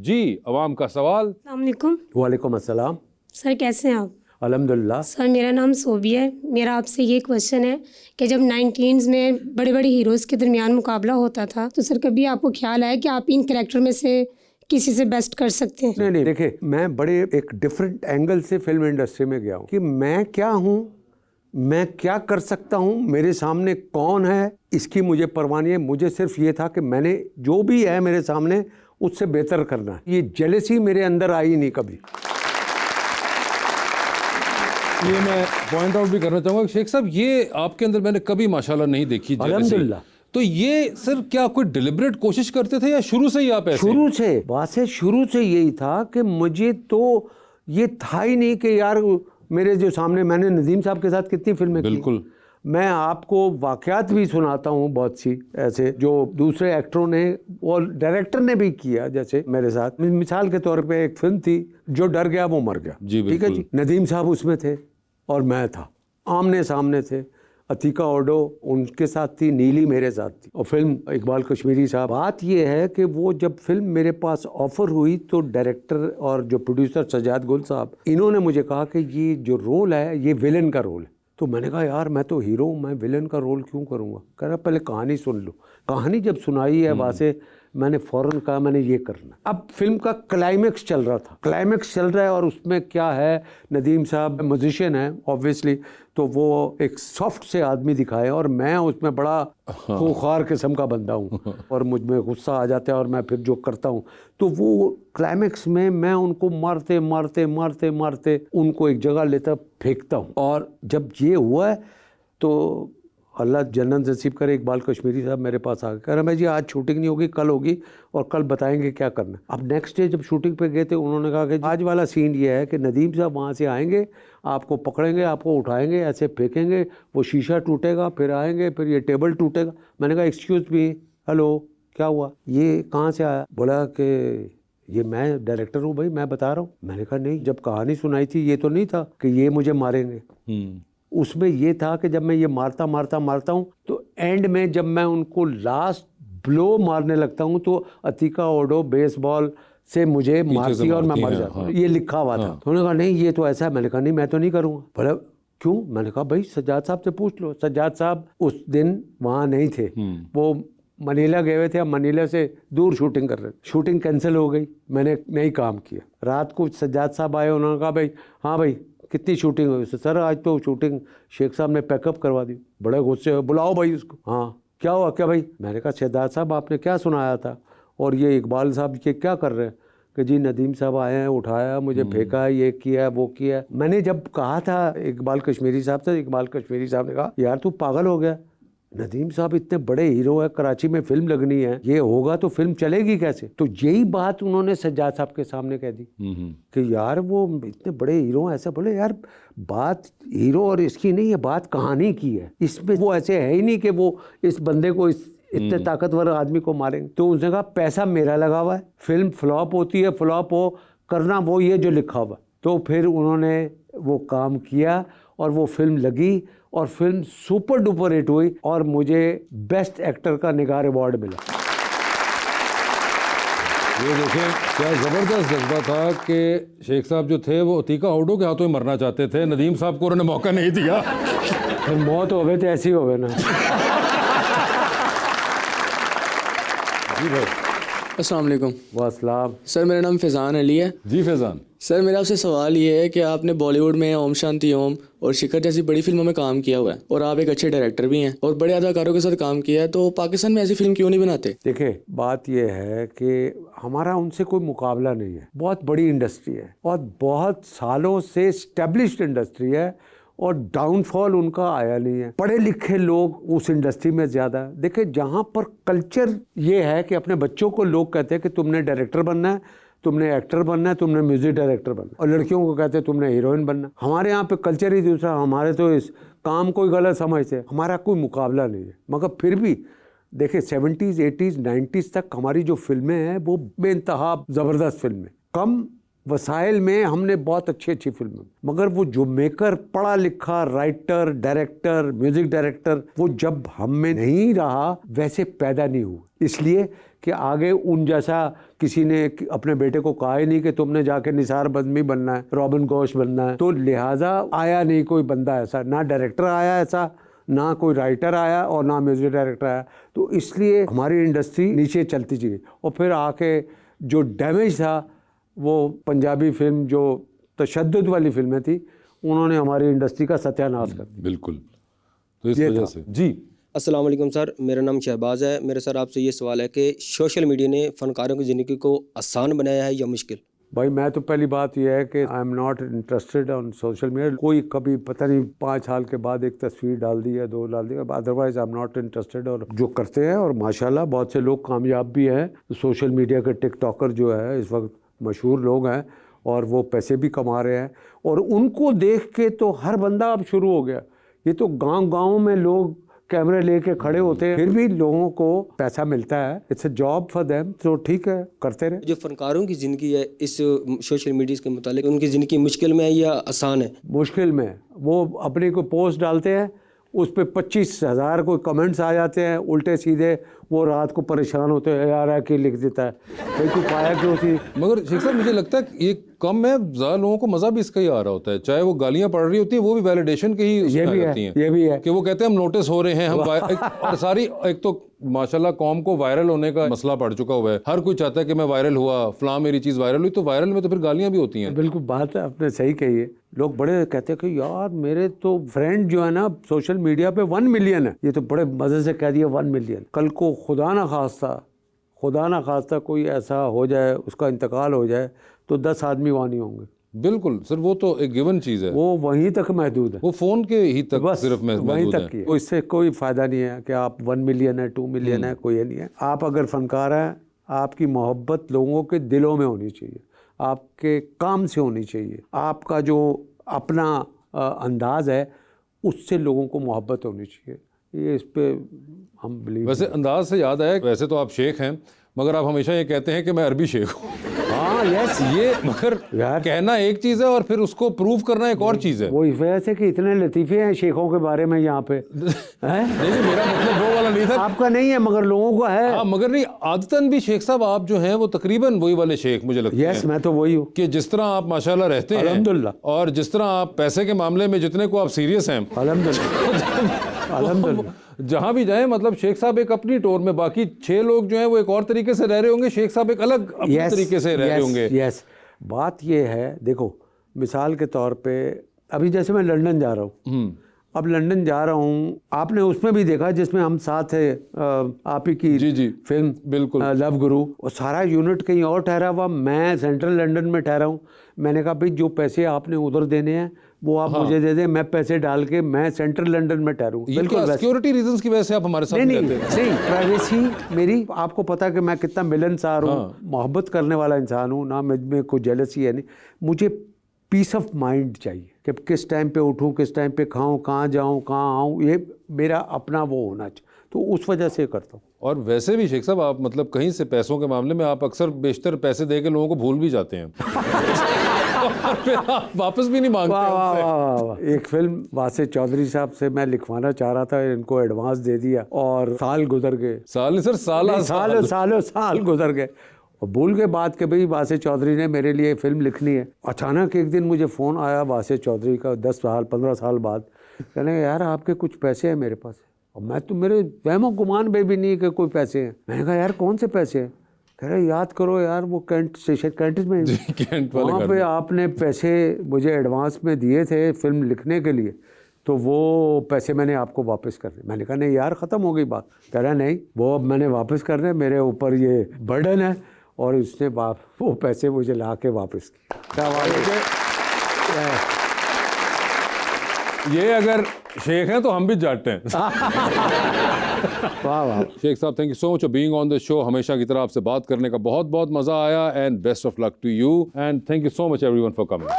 जी अवाम का सवाल। अस्सलाम वालेकुम। वालेकुम अस्सलाम। सर कैसे हैं आप? अल्हम्दुलिल्लाह। सर मेरा नाम सोबी है। मेरा आपसे ये क्वेश्चन है कि जब 19s में बड़े बड़े हीरोज़ के दरमियान मुकाबला होता था तो सर कभी आपको ख्याल आया कि आप इन कैरेक्टर में से किसी से बेस्ट कर सकते हैं? नहीं, देखिए मैं बड़े एक डिफरेंट एंगल से फिल्म इंडस्ट्री में गया हूँ कि मैं क्या हूँ, मैं क्या कर सकता हूँ, मेरे सामने कौन है, इसकी मुझे परवाह नहीं है। मुझे सिर्फ ये था कि मैंने जो भी है मेरे सामने उससे बेहतर करना है। ये जेलसी मेरे अंदर आई नहीं कभी। ये मैं पॉइंट आउट भी करना चाहूँगा शेख साहब, ये आपके अंदर मैंने कभी माशाल्लाह नहीं देखी जेलसी। अल्हम्दुलिल्लाह। तो ये सिर्फ क्या कोई डिलिबरेट कोशिश करते थे या शुरू से ही आप ऐसे? शुरू से बात से शुरू से यही था कि मुझे तो ये था ही नहीं कि यार मेरे जो सामने, मैंने नदीम साहब के साथ कितनी फिल्में की। बिल्कुल। मैं आपको वाक़यात भी सुनाता हूँ बहुत सी ऐसे जो दूसरे एक्टरों ने और डायरेक्टर ने भी किया जैसे मेरे साथ। मिसाल के तौर पे एक फिल्म थी जो डर गया वो मर गया। जी ठीक है बिल्कुल। जी। नदीम साहब उसमें थे और मैं था, आमने सामने थे। अतीका ओडो उनके साथ थी, नीली मेरे साथ थी और फिल्म इकबाल कश्मीरी साहब। बात ये है कि वो जब फिल्म मेरे पास ऑफर हुई तो डायरेक्टर और जो प्रोड्यूसर सजाद गुल साहब, इन्होंने मुझे कहा कि ये जो रोल है ये विलन का रोल है। तो मैंने कहा यार मैं तो हीरो हूँ, मैं विलन का रोल क्यों करूँगा। कह रहा पहले कहानी सुन लो। कहानी जब सुनाई है वहाँ से मैंने फ़ौरन कहा मैंने ये करना। अब फिल्म का क्लाइमेक्स चल रहा था, क्लाइमेक्स चल रहा है और उसमें क्या है, नदीम साहब म्यूजिशियन है ऑब्वियसली, तो वो एक सॉफ्ट से आदमी दिखाए और मैं उसमें बड़ा खूंखार किस्म का बंदा हूँ और मुझ में गुस्सा आ जाता है और मैं फिर जो करता हूँ। तो वो क्लाइमेक्स में मैं उनको मारते मारते मारते मारते उनको एक जगह लेता फेंकता हूँ। और जब ये हुआ है तो अल्लाह जन्नत नसीब करे, इकबाल कश्मीरी साहब मेरे पास आ गए, कह रहे मैं जी आज शूटिंग नहीं होगी, कल होगी और कल बताएंगे क्या करना। अब नेक्स्ट डे जब शूटिंग पे गए थे उन्होंने कहा कि आज वाला सीन ये है कि नदीम साहब वहाँ से आएंगे, आपको पकड़ेंगे, आपको उठाएंगे, ऐसे फेंकेंगे, वो शीशा टूटेगा, फिर आएंगे, फिर ये टेबल टूटेगा। मैंने कहा एक्सक्यूज़ मी, हेलो क्या हुआ, ये कहाँ से आया? बोला कि ये मैं डायरेक्टर हूँ भाई, मैं बता रहा हूँ। मैंने कहा नहीं, जब कहानी सुनाई थी ये तो नहीं था कि ये मुझे मारेंगे। उसमें ये था कि जब मैं ये मारता मारता मारता हूँ तो एंड में जब मैं उनको लास्ट ब्लो मारने लगता हूँ तो अतीका ओडो बेसबॉल से मुझे मारती है और मैं मर जाता हूँ। ये लिखा हुआ था। तो उन्होंने कहा नहीं ये तो ऐसा है। मैंने कहा नहीं मैं तो नहीं करूँगा। बोला क्यों? मैंने कहा भाई सज्जाद साहब से पूछ लो। सज्जाद साहब उस दिन वहाँ नहीं थे, वो मनीला गए हुए थे। अब मनीला से दूर शूटिंग कर रहे थे, शूटिंग कैंसिल हो गई, मैंने नहीं काम किया। रात को सज्जाद साहब आए, उन्होंने कहा भाई हाँ भाई कितनी शूटिंग हुई? सर आज तो शूटिंग शेख साहब ने पैकअप करवा दी। बड़े गुस्से हुए, बुलाओ भाई उसको। हाँ क्या हुआ क्या भाई? मैंने कहा शहजाद साहब आपने क्या सुनाया था और ये इकबाल साहब ये क्या कर रहे हैं? कि जी नदीम साहब आए हैं, उठाया, मुझे फेंका, ये किया वो किया। मैंने जब कहा था इकबाल कश्मीरी साहब से, इकबाल कश्मीरी साहब ने कहा यार तू पागल हो गया, नदीम साहब इतने बड़े हीरो है, कराची में फिल्म लगनी है, ये होगा तो फिल्म चलेगी कैसे? तो यही बात उन्होंने सज्जाद साहब के सामने कह दी कि यार वो इतने बड़े हीरो हैं। ऐसा बोले यार बात हीरो और इसकी नहीं है, बात कहानी की है। इसमें वो ऐसे है ही नहीं कि वो इस बंदे को इतने ताकतवर आदमी को मारेंगे। तो उसने कहा पैसा मेरा लगा हुआ है, फिल्म फ्लॉप होती है, फ्लॉप हो करना वो ये जो लिखा हुआ। तो फिर उन्होंने वो काम किया और वो फिल्म लगी और फिल्म सुपर डुपर हिट हुई और मुझे बेस्ट एक्टर का निगार अवार्ड मिला। ये देखें क्या ज़बरदस्त जज्बा था कि शेख साहब जो थे वो अतीका ओडो के हाथों में मरना चाहते थे, नदीम साहब को उन्होंने मौका नहीं दिया। फिर मौत हो गई तो ऐसी हो गई ना। जी भाई। अस्सलाम वालेकुम। वासलाम। सर मेरा नाम फैज़ान अली है। जी फैज़ान। सर मेरा आपसे सवाल ये है कि आपने बॉलीवुड में ओम शांति ओम और शिखर जैसी बड़ी फिल्मों में काम किया हुआ है और आप एक अच्छे डायरेक्टर भी हैं और बड़े अदाकारों के साथ काम किया है, तो पाकिस्तान में ऐसी फिल्म क्यों नहीं बनाते? देखिए बात यह है कि हमारा उनसे कोई मुकाबला नहीं है। बहुत बड़ी इंडस्ट्री है और बहुत सालों से स्टैब्लिश्ड इंडस्ट्री है और डाउनफॉल उनका आया नहीं है। पढ़े लिखे लोग उस इंडस्ट्री में ज़्यादा है। देखिए जहाँ पर कल्चर ये है कि अपने बच्चों को लोग कहते हैं कि तुमने डायरेक्टर बनना है, तुमने एक्टर बनना है, तुमने म्यूजिक डायरेक्टर बनना है, और लड़कियों को कहते हैं तुमने हीरोइन बनना। हमारे यहाँ पे कल्चर ही दूसरा। हमारे तो इस काम को गलत समझते हैं। हमारा कोई मुकाबला नहीं है। मगर फिर भी देखिए 70s 80s 90s तक हमारी जो फिल्में हैं वो बेइंतहा ज़बरदस्त फिल्में, कम वसाइल में हमने बहुत अच्छी अच्छी फिल्में, मगर वो जो मेकर, पढ़ा लिखा राइटर, डायरेक्टर, म्यूजिक डायरेक्टर, वो जब हम में नहीं रहा वैसे पैदा नहीं हुआ। इसलिए कि आगे उन जैसा किसी ने अपने बेटे को कहा ही नहीं कि तुमने जाके निसार बदमी बनना है, रॉबिन घोष बनना है, तो लिहाजा आया नहीं कोई बंदा ऐसा, ना डायरेक्टर आया ऐसा, ना कोई राइटर आया और ना म्यूजिक डायरेक्टर आया। तो इसलिए हमारी इंडस्ट्री नीचे चलती गई और फिर आके जो डैमेज था वो पंजाबी फिल्म जो तशद्दुद वाली फिल्में थी उन्होंने हमारी इंडस्ट्री का सत्यानाश कर दिया। बिल्कुल, तो इस वजह से जी। अस्सलाम वालेकुम सर, मेरा नाम शहबाज है। मेरे सर आपसे ये सवाल है कि सोशल मीडिया ने फ़नकारों की ज़िंदगी को आसान बनाया है या मुश्किल? भाई मैं तो पहली बात यह है कि I am not interested on social media. कोई कभी पता नहीं 5 साल के बाद एक तस्वीर डाल दी है, 2 डाल दी है, otherwise I am not interested. और जो करते हैं और माशाल्लाह बहुत से लोग कामयाब भी हैं, सोशल मीडिया के टिकटॉकर जो है इस वक्त मशहूर लोग हैं और वो पैसे भी कमा रहे हैं और उनको देख के तो हर बंदा अब शुरू हो गया। ये तो गांव-गांव में लोग कैमरे लेके खड़े होते हैं, फिर भी लोगों को पैसा मिलता है। It's a job for them, तो ठीक है, करते रहे। जो फ़नकारों की ज़िंदगी है इस सोशल मीडिया के मुतालिक, उनकी ज़िंदगी मुश्किल में है या आसान है? मुश्किल में। वो अपनी कोई पोस्ट डालते हैं, उस पर 25,000 कोई कमेंट्स आ जाते हैं उल्टे सीधे, वो रात को परेशान होते हैं, यार है कि लिख देता है भाई तू पाया क्यों थी। मगर शेख साहब मुझे लगता है ये कम है, ज़्यादा लोगों को मज़ा भी इसका ही आ रहा होता है। चाहे वो गालियाँ पड़ रही होती है, वो भी वैलिडेशन के ही ये भी जाती है, हैं ये भी है कि वो कहते हैं हम नोटिस हो रहे हैं, हम और सारी एक तो माशाल्लाह कौम को वायरल होने का मसला पड़ चुका हुआ है। हर कोई चाहता है कि मैं वायरल हुआ, फलां मेरी चीज़ वायरल हुई, तो वायरल में तो फिर गालियाँ भी होती हैं। बिल्कुल, बात आपने सही कही है। लोग बड़े कहते हैं कि यार मेरे तो फ्रेंड जो है ना सोशल मीडिया पे 1 मिलियन है। ये तो बड़े मज़े से कह दिया 1 मिलियन। कल को खुदा ना खास्ता कोई ऐसा हो जाए, उसका इंतकाल हो जाए, तो 10 आदमी वहाँ नहीं होंगे। बिल्कुल सर, वो तो एक गिवन चीज़ है, वो वहीं तक महदूद है, वो फ़ोन के ही तक बस सिर्फ वहीं महदूद तक है। की। इससे कोई फ़ायदा नहीं है कि आप 1 मिलियन है, 2 मिलियन है, कोई ये नहीं है। आप अगर फनकार हैं, आपकी मोहब्बत लोगों के दिलों में होनी चाहिए, आपके काम से होनी चाहिए, आपका जो अपना अंदाज है उससे लोगों को मोहब्बत होनी चाहिए। ये इस पे हम बिलीव। वैसे अंदाज से याद आया, वैसे तो आप शेख हैं मगर आप हमेशा ये कहते हैं कि मैं अरबी शेख हूँ। हाँ यस, ये मगर यार कहना एक चीज़ है और फिर उसको प्रूव करना एक और चीज़ है। वो इस वजह से कि इतने लतीफ़े हैं शेखों के बारे में यहाँ पे हैं? नहीं, मेरा मतलब वो वाला नहीं था। आपका नहीं है मगर लोगों का है। हाँ, मगर नहीं, आदतन भी शेख साहब आप जो हैं वो तकरीबन वही वाले शेख मुझे लगता है। यस, मैं तो वही हूँ कि जिस तरह आप माशाल्लाह रहते हैं अल्हम्दुलिल्लाह, और जिस तरह आप पैसे के मामले में जितने को आप सीरियस हैं, अल्हम्दुलिल्लाह अल्हम्दुलिल्लाह। जहाँ भी जाए मतलब शेख साहब एक अपनी टोर में, बाकी 6 लोग जो हैं वो एक और तरीके से रह रहे होंगे, शेख साहब एक अलग अपने तरीके से रह रहे होंगे। यस, बात ये है, देखो मिसाल के तौर पे अभी जैसे मैं लंदन जा रहा हूँ, अब लंदन जा रहा हूँ, आपने उसमें भी देखा जिसमें हम साथ है आप ही की जी फिल्म बिल्कुल लव गुरु, और सारा यूनिट कहीं और ठहरा हुआ, मैं सेंट्रल लंदन में ठहरा हूँ। मैंने कहा भाई जो पैसे आपने उधर देने हैं वो आप मुझे दे दें, मैं पैसे डाल के मैं सेंट्रल लंदन में ठहरूँ। बिल्कुल सिक्योरिटी रीजंस की वजह से आप हमारे साथ नहीं रहते हैं। नहीं, प्राइवेसी मेरी, आपको पता है कि मैं कितना मिलनसार हूँ, मोहब्बत करने वाला इंसान हूँ, ना मुझमें कोई जेलसी है नहीं। मुझे पीस ऑफ माइंड चाहिए कि किस टाइम पे उठूँ, किस टाइम पे खाऊँ, कहाँ जाऊँ, कहाँ आऊँ, ये मेरा अपना वो होना चाहिए, तो उस वजह से करता हूँ। और वैसे भी शेख साहब आप मतलब कहीं से पैसों के मामले में आप अक्सर बेशतर पैसे दे के लोगों को भूल भी जाते हैं और फिर आप वापस भी नहीं मांगते। वाह। एक फिल्म वासे चौधरी साहब से मैं लिखवाना चाह रहा था, इनको एडवांस दे दिया और साल गुजर गए। साल नहीं सर, साल गुजर गए और भूल के बाद के भाई वासे चौधरी ने मेरे लिए फिल्म लिखनी है। अचानक एक दिन मुझे फ़ोन आया वासे चौधरी का 10 साल 15 साल बाद, कहने यार आपके कुछ पैसे हैं मेरे पास, और मैं तो मेरे वहमो गुमान में भी नहीं कि कोई पैसे हैं। मैंने कहा यार कौन से पैसे हैं? कह रहे याद करो यार वो कैंट स्टेशन कैंट में वहाँ पे आपने पैसे मुझे एडवांस में दिए थे फिल्म लिखने के लिए, तो वो पैसे मैंने आपको वापस करने। मैंने कहा नहीं यार ख़त्म हो गई बात। कह रहा नहीं वो अब मैंने वापस करने, मेरे ऊपर ये बर्डन है, और उसने वो पैसे मुझे ला के वापस किए। ये अगर शेख हैं तो हम भी जाट हैं। वाह वाह शेख साहब, thank you so much for being on the show. हमेशा की तरह आपसे बात करने का बहुत बहुत मज़ा आया, and best of luck to you, and thank you so much everyone for coming.